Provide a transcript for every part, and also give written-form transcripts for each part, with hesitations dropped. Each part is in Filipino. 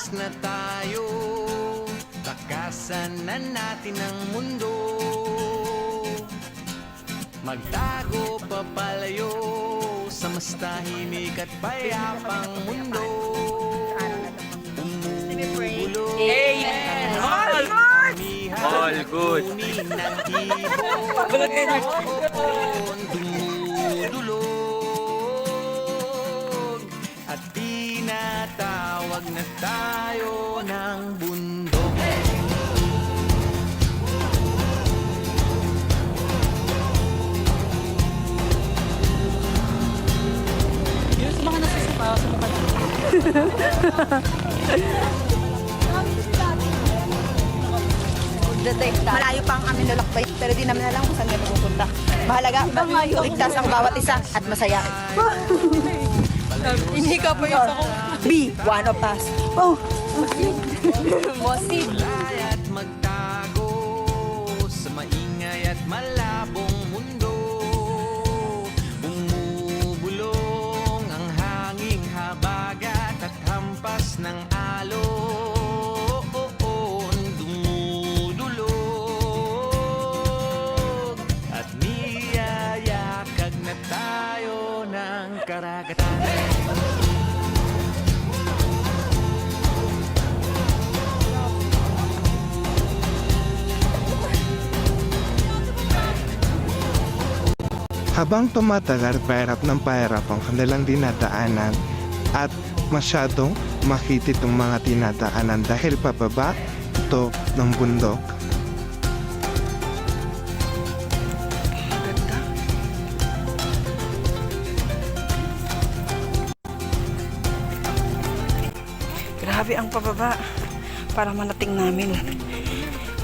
Lumakas na tayo, takasan na natin ang mundo. Magtago papalayo sa mas tahimik at payapang mundo. Umubulong Amen. all good. Dumudulog at tinatawag na tayo ng bundok. Yung mga nasusupa sa mukha dito. Malayo pa ang aming lalakbay, pero di namin alam kung saan kami pupunta. Mahalaga, ligtas ang bawat isa at masaya. Hindi ka pa yung ako. Be one of us. Oh, Mosib. At magtago sa maingay at malabong mundo. Bumubulong ang hanging habagat at hampas ng alon. Dumudulog at niyayakag na tayo ng karagatan. Habang tumatagal, pahirap ng pahirap ang kanilang dinadaanan at masyadong makitid ang mga tinadaanan dahil pababa ito ng bundok. grabe ang pababa para manating namin.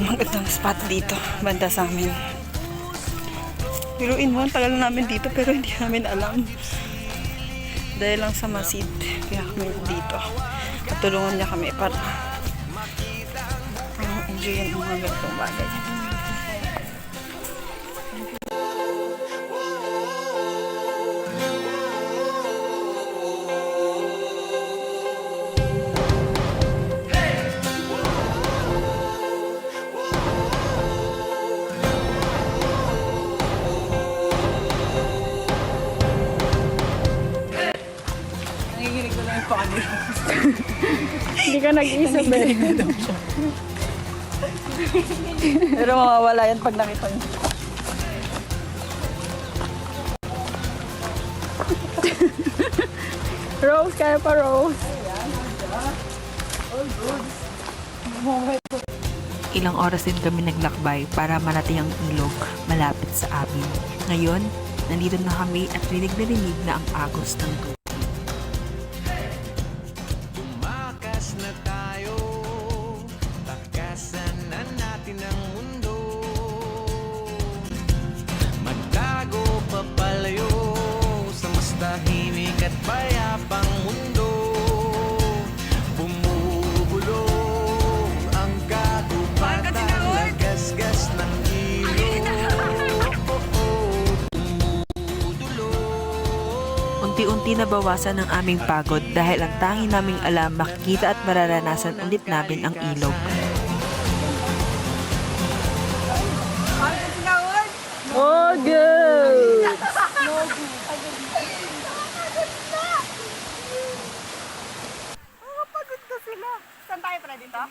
Magandang spot dito, banda sa amin. Biruin mo, ang tagal na namin dito pero hindi namin alam. Dahil lang sa masid, kaya kami dito. Katulungan niya kami para enjoyin ang mga ganitong bagay. Nanginginig ko lang yung paa niya. Hindi ka nag-iisa, Ben. Pero mawawala yan pag nakita niyo. Rose, kaya pa Rose. Ilang oras din kami naglakbay para marating ang ilog malapit sa amin. Ngayon, nandito na kami at rinig na ang agos ng tubig. Tumakas na tayo, takasan na natin ang mundo. Magtago papalayo sa mas tahimik at payapang mundo. Bumubulong ang kagubatan, lagasgas ng ilog. Unti-unti nabawasan ang aming pagod dahil ang tanging naming alam makikita at mararanasan ulit namin ang ilog. Oh, good! Pagod na sila. Saan tayo pala dito?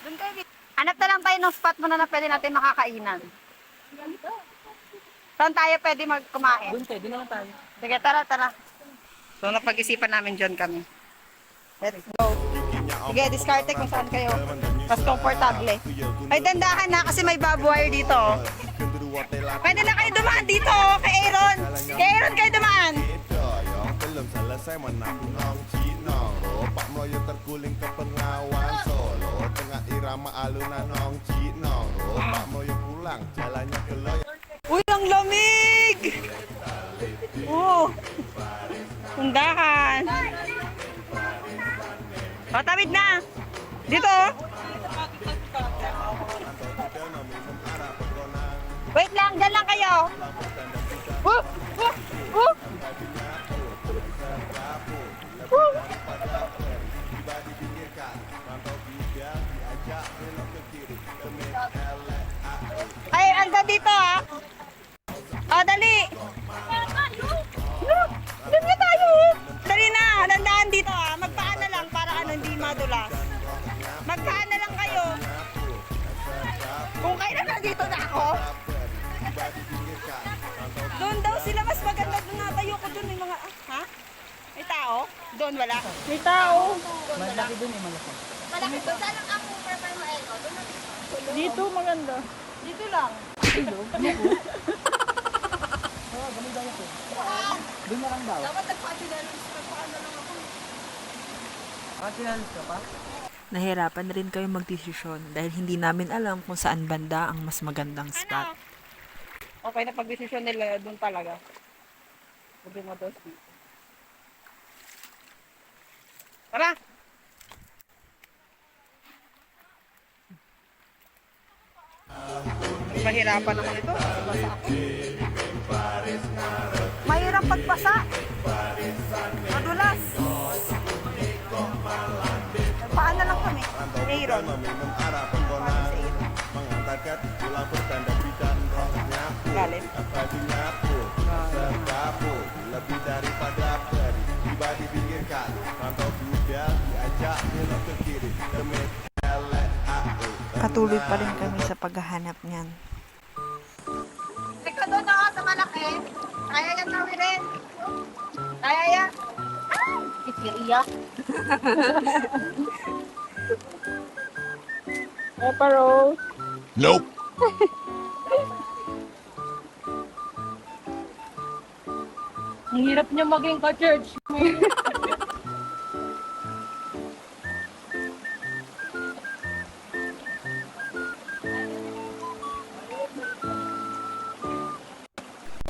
Doon kayo. Hanap na lang tayo ng spot muna na pwede natin makakainan. Saan tayo pwede magkumain? Doon tayo, doon naman tayo. Sige, tara, tara. So, napag-isipan namin dyan kami. Let's go. Sige, diskarte kung saan kayo. Mas komportable. Ay, dandahan na kasi may barbed wire dito. Pwede na kayo dumaan dito, kay Aaron. Kay Aaron kayo dumaan. Belum selesai menang nong cinong Ropak moyo terguling ke pengawan Solo tengah irama alunan nong cinong Ropak moyo pulang jalannya ke loy. Uy, ang lamig! Oh, pundahan. O, tawid na. Dito. Wait lang, dyan lang kayo. Woo! Woo! Woo! Woo! dito ha. O, dali. Doon nga tayo. Dali na, dandaan dito ha. Magpaan na lang para ano, hindi madulas. Magpaan na lang kayo. Kung kailan nandito na ako. Doon daw sila, mas maganda doon nga tayo ko doon. May mga, ha? May tao? Doon wala. May tao. Malaki dun eh, malaki. Malaki doon. Saan ang ako prefer mo, Eko? Dito maganda. Dito lang. Doon na lang daw. Dapat nagpa-challenge lang ako. Challenge ka pa? Nahirapan na rin kayo magdesisyon dahil hindi namin alam kung saan banda ang mas magandang spot. Okay na pag-desisyon nila doon talaga. Sabi mo doon. Tara! Mahirapan naman ito. Basa ako. Mahirap pagpasa. Madulas. Paan na lang kami. Aaron. Meminum arah penggonan Mengangkat pulang bertanda bidan rohnya Galit. Apa dinyapu Sertapu Lebih daripada peri Tiba dipinggirkan Rantau kuda Diajak belok ke kiri Demi elek aku Patuloy pa rin kami sa paghahanap niyan. Ikaw doon ako sa malaki. Kaya yan tawirin. Kaya yan. Iyak. Epa Rose. Nope. Ang hirap niya maging ka-church.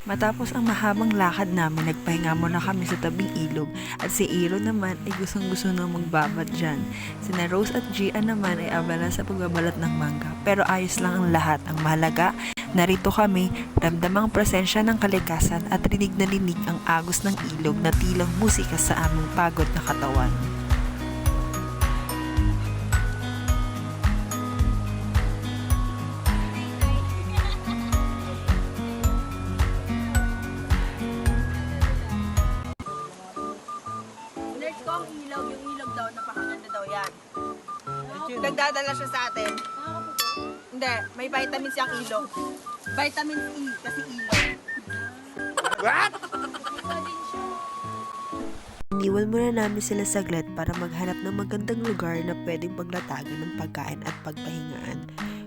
Matapos ang mahabang lakad namin, nagpahinga muna kami sa tabing ilog at si Aaron naman ay gustong-gusto na magbabad dyan. Sina Rose at Gian naman ay abala sa pagbabalat ng mangga. Pero ayos lang ang lahat. Ang mahalaga, narito kami, ramdamang presensya ng kalikasan at rinig na rinig ang agos ng ilog na tilang musika sa aming pagod na katawan. Nurse ko ang ilaw, yung ilog daw, napakaganda daw yan. Nagdadala siya sa atin. Hindi, may vitamin siyang ilog. Vitamin E, kasi ilog. Iniwan muna namin sila saglit para maghanap ng magandang lugar na pwedeng paglatagan ng pagkain at pagpahingaan.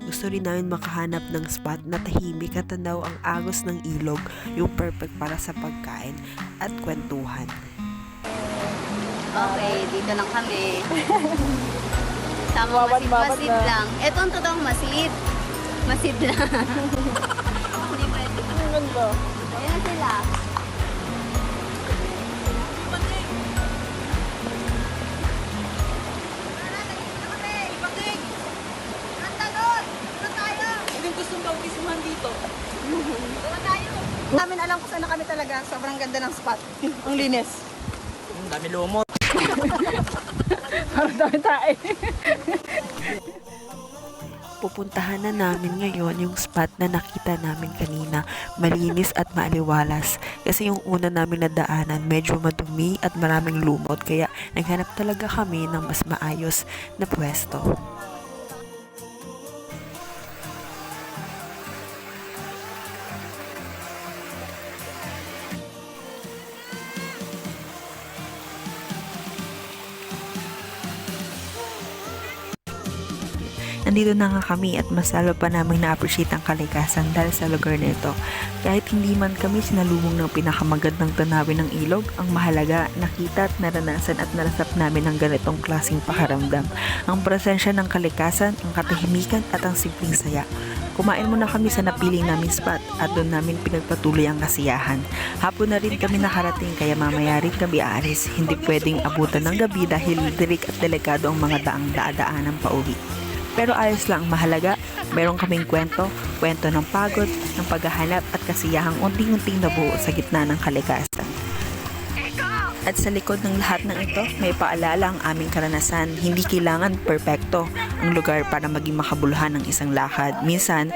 Gusto rin namin makahanap ng spot na tahimik at tanaw ang agos ng ilog, yung perfect para sa pagkain at kwentuhan. Okay, dito lang kami. Tama, Babad-babad masid na. lang. Ito ang totoong masid. Masid lang. Hindi pwede. Ang ganda. Ayan sila. Yung gustong bautisuhan dito. Namin alam kung saan na kami talaga. Sobrang ganda ng spot. Ang linis. Dami lumot. Parang dami tayo. Pupuntahan na namin ngayon yung spot na nakita namin kanina, malinis at maaliwalas. Kasi yung una namin nadaanan, medyo madumi at maraming lumot, kaya naghanap talaga kami ng mas maayos na pwesto. Nandito na nga kami at mas lalo pa namin na-appreciate ang kalikasan dahil sa lugar nito. Kahit hindi man kami sinalubong ng pinakamagandang tanawin ng ilog, ang mahalaga, nakita at naranasan at narasap namin ang ganitong klaseng pakaramdam. Ang presensya ng kalikasan, ang katahimikan at ang simpleng saya. Kumain muna kami sa napiling namin spot at doon namin pinagpatuloy ang kasiyahan. Hapon na rin kami nakarating kaya mamaya rin kami aalis. Hindi pwedeng abutan ng gabi dahil dirik at delikado ang mga daang daadaanan pauwi. Pero ayos lang, mahalaga, meron kaming kwento ng pagod, ng paghahanap at kasiyahang unting-unting nabuo sa gitna ng kalikasan. At sa likod ng lahat ng ito, may paalala ang aming karanasan. Hindi kailangan perpekto ang lugar para maging makabuluhan ng isang lakad. Minsan,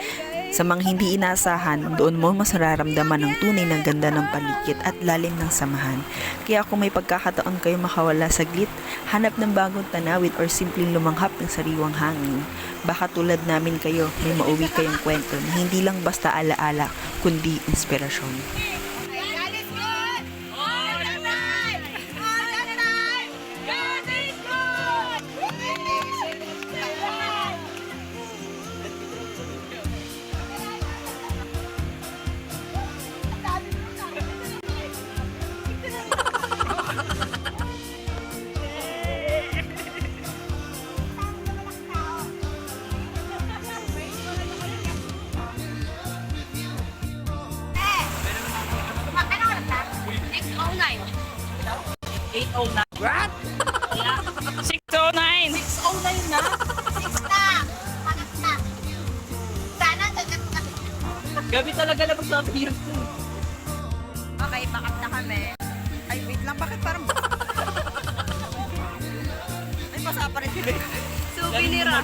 Sa mga hindi inaasahan, doon mo mas nararamdaman ang tunay na ganda ng paligid at lalim ng samahan. Kaya kung may pagkakataon kayo makawala saglit, hanap ng bagong tanawin or simpleng lumanghap ng sariwang hangin. Baka tulad namin kayo, may mauwi kayong kwento na hindi lang basta alaala, kundi inspirasyon. What? 609. 609 na? Gabi talaga na magsabi yun. Okay, bakit na kami? Ay, wait lang. Bakit parang... Ay, basa pa rin sila. Souvenir ah.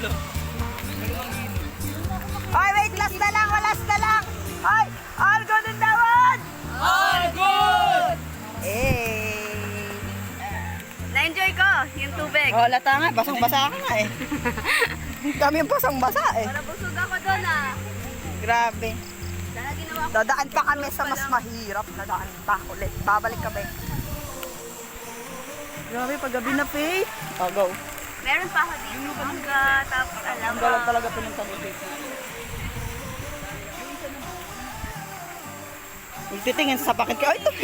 Ay, wait. Last na lang. Last na lang. Ay, all good in the world! All good! Na-enjoy ko yung tubig. Oh, lata nga. Basang-basa ka nga eh. Kami yung basang-basa eh. Nabusog ako doon ah. Grabe. Dahil ginawa ko. Dadaan pa kami sa mas mahirap na daan pa ulit. Babalik kami. Grabe, paggabi na, Faye. Oh, go. Meron pa ako dito. Mangga, tapos alam Ang galang talaga pinunta ni Faye. Magtitingin sa packet ka. Ay, ito.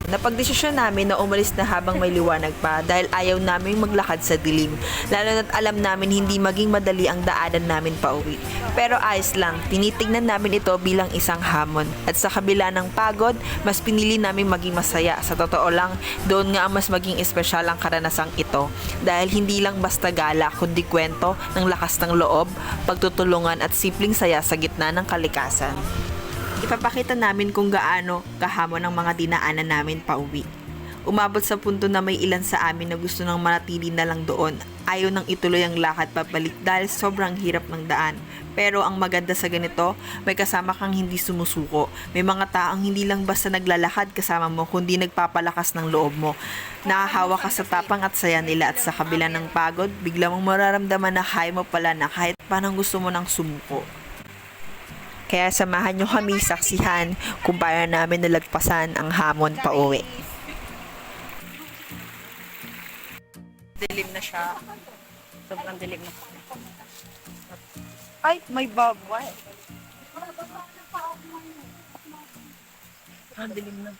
Napagdesisyon namin na umalis na habang may liwanag pa dahil ayaw namin maglakad sa dilim. Lalo na't alam namin hindi maging madali ang daanan namin pauwi. Pero ayos lang, tinitingnan namin ito bilang isang hamon. At sa kabila ng pagod, mas pinili namin maging masaya. Sa totoo lang, doon nga ang mas maging espesyal ang karanasang ito. Dahil hindi lang basta gala, kundi kwento ng lakas ng loob, pagtutulungan at simpleng saya sa gitna ng kalikasan. Ipapakita namin kung gaano kahamon ang mga dinaanan namin pauwi. Umabot sa punto na may ilan sa amin na gusto nang manatili na lang doon. Ayaw nang ituloy ang lakad pabalik dahil sobrang hirap ng daan. Pero ang maganda sa ganito, may kasama kang hindi sumusuko. May mga taong hindi lang basta naglalakad kasama mo, kundi nagpapalakas ng loob mo. Nakahawa ka sa tapang at saya nila at sa kabila ng pagod, bigla mong mararamdaman na kaya mo pala na kahit panang gusto mo nang sumuko. Kaya samahan nyo kami saksihan kung paano namin nalagpasan ang hamon pauwi. Dilim na siya. Sobrang dilim na. Ay, may bawal. Ah, dilim na.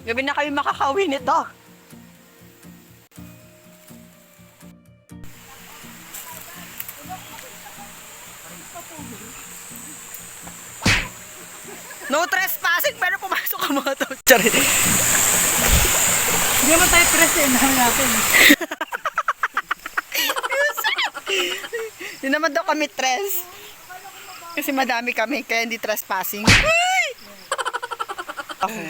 Gabi na kayo makakauwi nito. No trespassing, pero pumasok ka mga to. Charit. Hindi naman tayo present natin. Hindi naman daw kami tres. Kasi madami kami, kaya hindi trespassing. Ay! Okay.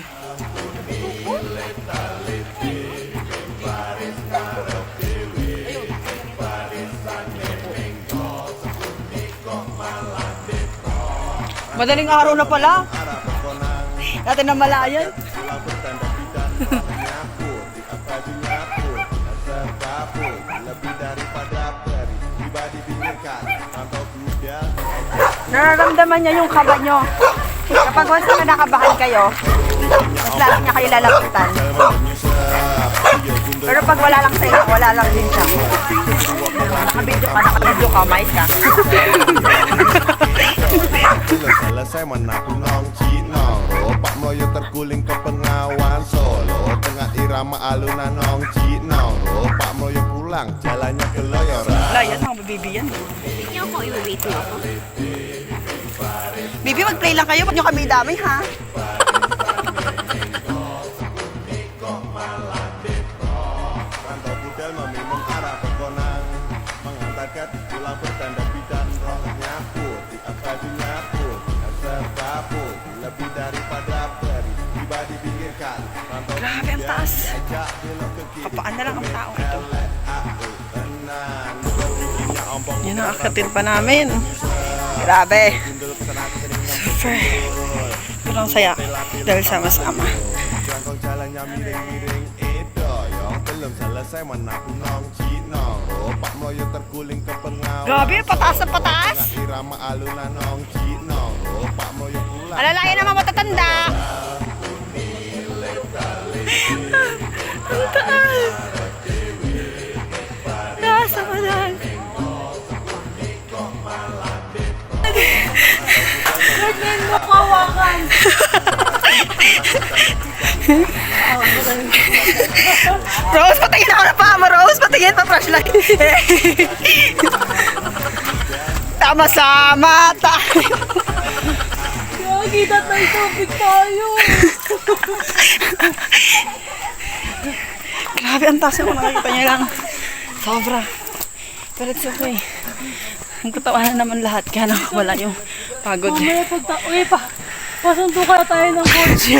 Madaling araw na pala. Natin na malayan. Nararamdaman niya yung kaba nyo. Kapag once na nakabahan kayo, mas lalo niya kayo lalapitan. Pero pag wala lang sa'yo, wala lang din siya. Nakabidyo ka, mais ka. Selesai menaku nong Cino Ropak moyo terguling ke pengawan Solo Tengah irama alunan nong Cino Ropak moyo pulang Jalannya ke Loyoran Layan, mga baby yan. Bigyan ko, i-wait mo ako. Bibi, mag-play lang kayo. Huwag nyo kami dami, ha? Rantau budal meminum arah pegonang Mengantarkan pulang bertanda bidan Roh nyapu, tiap baju nyapu Serta pun lebih daripada peri Tiba di pinggir Grabe ang taas. Kapaan na lang ang tao ito. Yan ang akatin pa namin. Grabe. Super. Pero ang saya dahil sama-sama. Kong jalannya miring-miring doyong belum selesai menaku nong cinong Ropak moyo terguling ke pengawal Grabe, pataas na pataas. Irama alunan nong cinong Ropak moyo pulang Alalayan naman matatanda. Ang taas. Taas na pataas. Ganyan mo kawakan. Rose, patingin ako na pa mo, Rose. Patingin pa flashlight. Tama sa mata. Nakikita tayo tubig tayo. Grabe, ang taas yung nakikita niya lang. Sobra. Pero it's okay. Ang katawanan naman lahat, kaya nakawala yung pagod. Mamaya uwi pa. Pasundo kaya tayo ng kotse.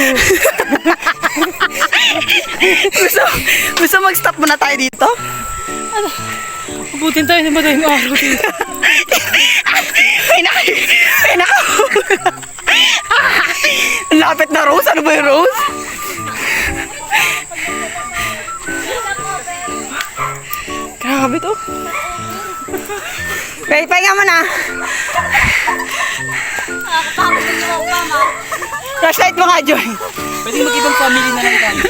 gusto mag-stop muna tayo dito? Abutin tayo ng madaling araw dito. Ay, naka. Ang lapit na, Rose. Ano ba yung Rose? Grabe to. Okay, pahinga mo na. Flashlight mo nga, Joy. Pwede mag-ibang family na lang tayo.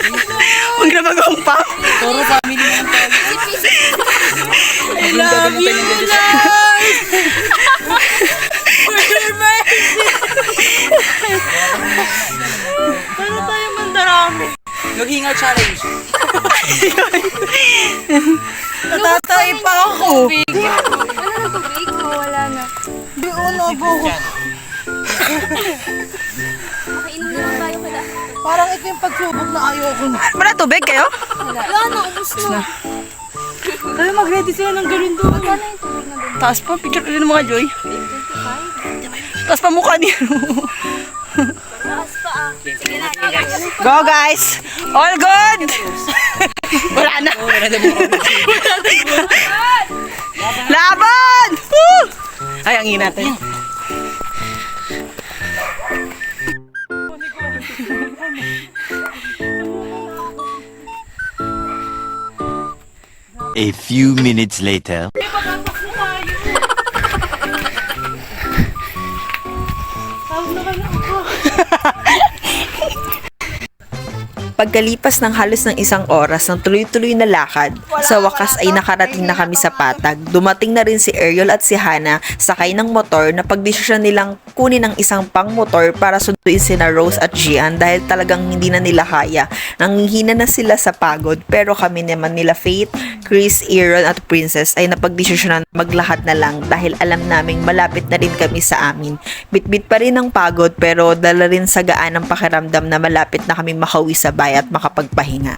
Huwag na mag-umpa. Toro family na lang tayo. I love you, Paano tayo mandarami? Naghinga challenge. Natatay pa ako. Ano na tubig? Wala na. Di uno po. Makainom na lang tayo kada. Parang ito yung pagsubok na ayoko na. Wala tubig kayo? Wala na, ubus na. Tayo mag-ready sila ng gawin doon. Wala na yung tubig na doon. Taas pa, picture ulit ng mga Joy. Taas pa mukha niya. Taas pa ah. Sige na. Go guys! All good! Wala na. Laban! Woo! Ay, ang natin. A few minutes later. Pagkalipas ng halos ng isang oras ng tuloy-tuloy na lakad, sa wakas ay nakarating na kami sa Patag. Dumating na rin si Ariel at si Hannah sakay ng motor na pagdesisyon nilang kunin ang isang pang motor para sunduin sina Rose at Gian dahil talagang hindi na nila kaya. Nanghihina na sila sa pagod pero kami naman nila Faith, Chris, Aaron at Princess ay napagdesisyonan maglakad na lang dahil alam naming malapit na rin kami sa amin. Bitbit pa rin ang pagod pero dala rin sa gaan ng pakiramdam na malapit na kami makauwi sa bahay at makapagpahinga.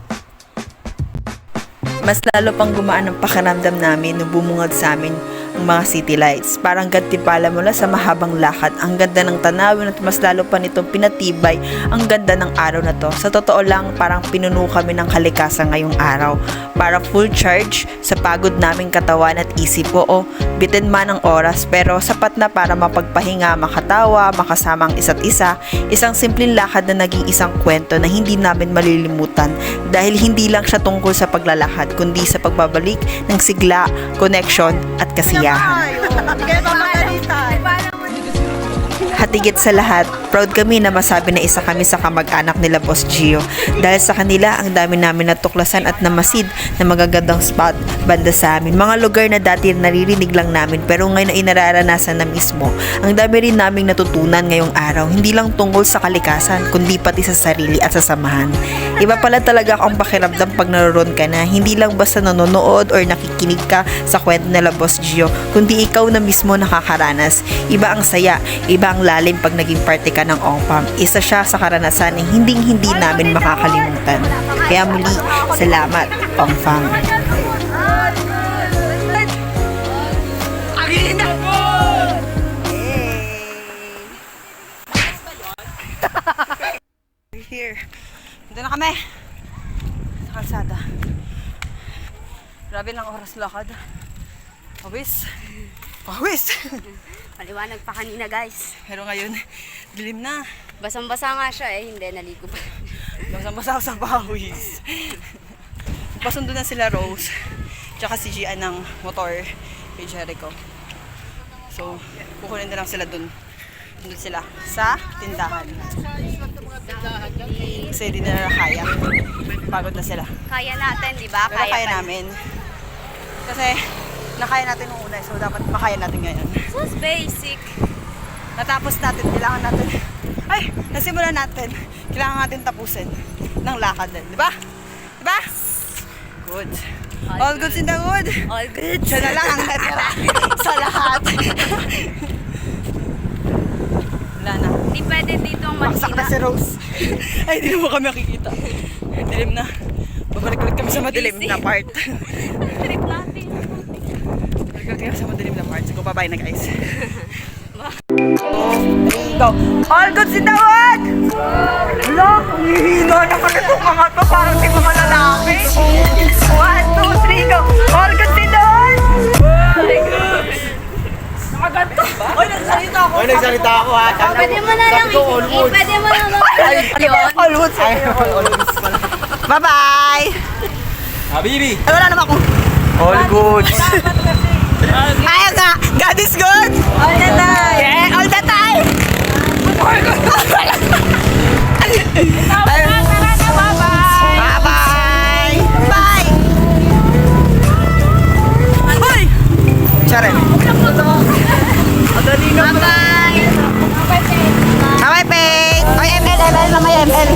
Mas lalo pang gumaan ang pakiramdam namin nung bumungad sa amin ang mga city lights. Parang gantimpala mula sa mahabang lakad. Ang ganda ng tanawin at mas lalo pa nitong pinatibay ang ganda ng araw na to. Sa totoo lang, parang pinuno kami ng kalikasan ngayong araw. Para full charge sa pagod naming katawan at isip. Oo, bitin man ang oras pero sapat na para mapagpahinga, makatawa, makasama ang isa't isa. Isang simpleng lakad na naging isang kwento na hindi namin malilimutan dahil hindi lang siya tungkol sa paglalakad kundi sa pagbabalik ng sigla, connection at kasiyahan. At higit sa lahat, proud kami na masabi na isa kami sa kamag-anak nila Boss Gio. Dahil sa kanila, ang dami namin natuklasan at namasid na magagandang spot banda sa amin. Mga lugar na dati naririnig lang namin pero ngayon ay nararanasan na mismo. Ang dami rin naming natutunan ngayong araw, hindi lang tungkol sa kalikasan, kundi pati sa sarili at sa samahan. Iba pala talaga ang pakiramdam pag naroon ka na, hindi lang basta nanonood or nakikinig ka sa kwento nila Boss Gio, kundi ikaw na mismo nakakaranas. Iba ang saya, iba ang lalim pag naging parte ka ng Ongpam. Isa siya sa karanasan na hindi namin makakalimutan. Kaya muli, salamat, Ongpam. Here. Dito na kami. Sa kalsada. Grabe lang oras lakad. Pawis. Pawis. Maliwanag pa kanina guys. Pero ngayon, dilim na. Basang-basa nga siya eh, hindi naligo pa. Basang-basa ako sa pawis. Pasundo na sila Rose. Tsaka si Gian ng motor kay Jericho. So, kukunin na lang sila dun. Doon sila sa tindahan. Kasi hindi na kaya. Pagod na sila. Kaya natin, di ba? Pero kaya namin. Kasi nakaya natin nung una, so dapat makaya natin ngayon. So basic. Natapos natin, kailangan natin, ay, nasimulan natin, kailangan natin tapusin ng lakad din, di ba? Di ba? Good. All goods in the hood. All good. Siya na lang ang natira sa lahat. Wala na. Hindi pwede dito ang Maksak na makina. si Rose. Ay, hindi naman kami makikita. Dilim na. Babalik ulit kami sa madilim na part. Trip natin. Babalik ulit kami sa madilim na part. So, bye-bye na guys. Go. All goods in the hood! Wala, ang hihina na kasi itong mga to. Parang di mga lalaki. 1, 2, 3, go. All goods in the hood! Nakaganto. Oy, nagsalita ako. Oy, nagsalita ako ha. Pwede mo na lang pwede mo na lang yun. All goods. Bye-bye! Habibi! Ay, wala naman akong... All good! Ayaw nga! God is good! All the time! Yeah, all the time! Bye-bye! Bye! Bye! Hoy! Sharon! Bye-bye! Bye-bye, Pete! Oy, ML! ML na may ML!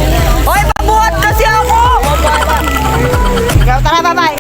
Oy, pabuhat kasi ako! Ikaw, tara, bye-bye!